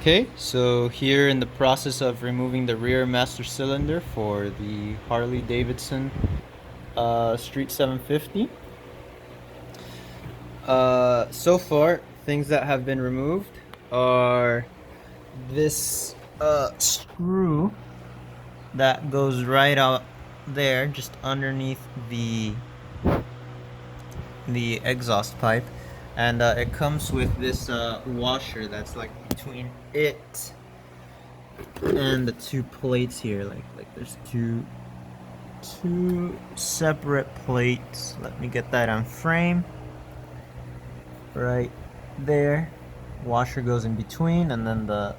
Okay, so here in the process of removing the rear master cylinder for the Harley Davidson Street 750. So far, things that have been removed are this screw that goes right out there, just underneath the exhaust pipe, and it comes with this washer that's like between it and the two plates here. Like there's two separate plates. Let me get that on frame. Right there. Washer goes in between, and then the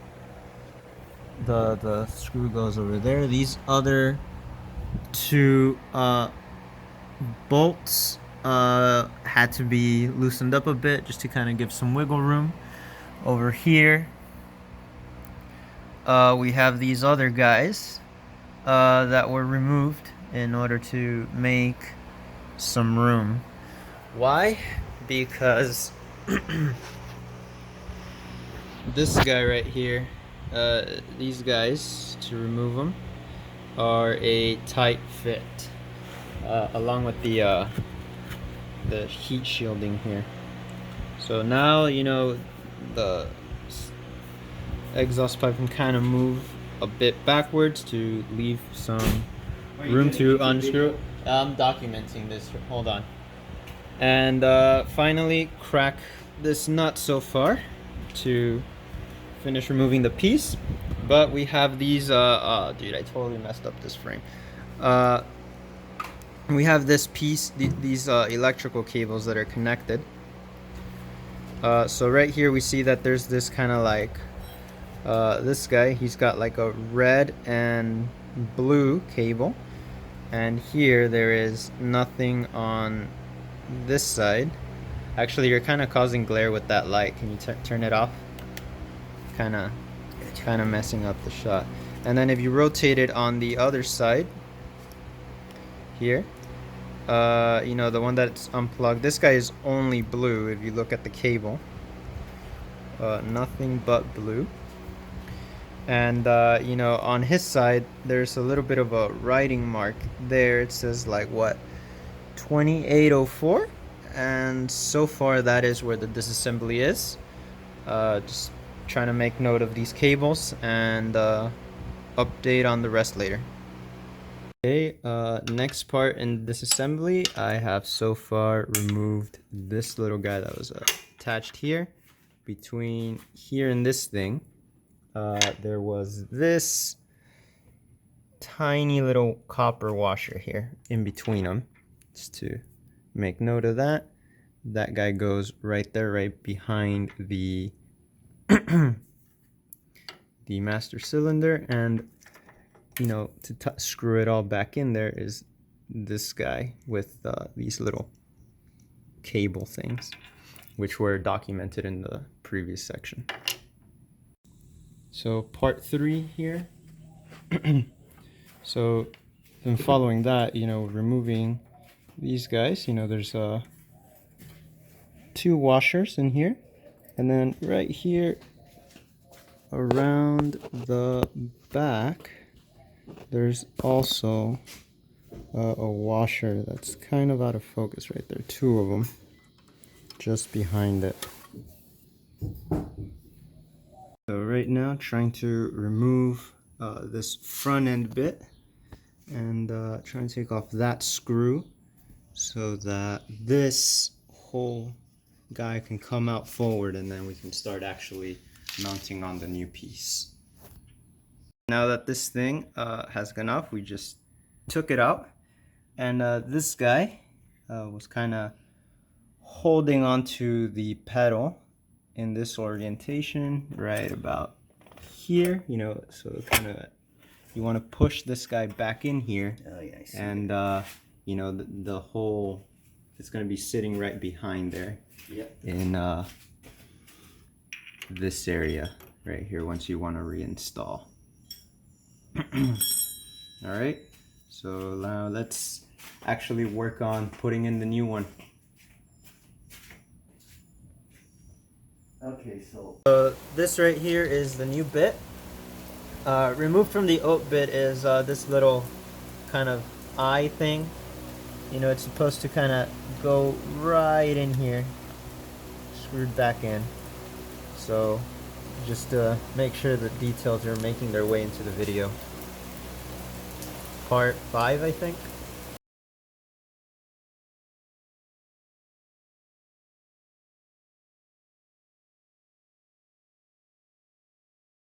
screw goes over there. These other two bolts had to be loosened up a bit just to kind of give some wiggle room. Over here we have these other guys that were removed in order to make some room. Why? Because this guy right here, these guys, to remove them, are a tight fit, along with the heat shielding here. So now, you know, the exhaust pipe can kind of move a bit backwards to leave some room to unscrew. I'm documenting this. Hold on. And finally, crack this nut so far to finish removing the piece. But we have these. Dude, I totally messed up this frame. We have this piece, these electrical cables that are connected. So right here we see that there's this kind of like this guy. He's got like a red and blue cable, and here there is nothing on this side. Actually, you're kind of causing glare with that light. Can you turn it off? Kind of messing up the shot. And then if you rotate it on the other side here, you know, the one that's unplugged, this guy is only blue. If you look at the cable, nothing but blue. And you know, on his side there's a little bit of a writing mark there. It says like what, 2804, and so far that is where the disassembly is. Just trying to make note of these cables and update on the rest later. Okay, next part in disassembly, I have so far removed this little guy that was attached here. Between here and this thing, there was this tiny little copper washer here in between them. Just to make note of that. That guy goes right there, right behind the the master cylinder, and you know, to screw it all back in there is this guy with these little cable things, which were documented in the previous section. So part 3 here. So then following that, you know, removing these guys, you know, there's 2 washers in here, and then right here around the back there's also a washer that's kind of out of focus right there. 2 of them just behind it. So right now trying to remove this front end bit, and trying to take off that screw so that this whole guy can come out forward, and then we can start actually mounting on the new piece. Now that this thing has gone off, we just took it out, and this guy was kind of holding onto the pedal in this orientation right about here, you know, so kind of you want to push this guy back in here. Oh, yeah, I see. And you know, the whole, it's going to be sitting right behind there. Yep. In this area right here once you want to reinstall. All right, so now let's actually work on putting in the new one. Okay, so this right here is the new bit. Removed from the oat bit is this little kind of eye thing. You know, it's supposed to kind of go right in here, screwed back in. So just make sure the details are making their way into the video. Part 5, I think.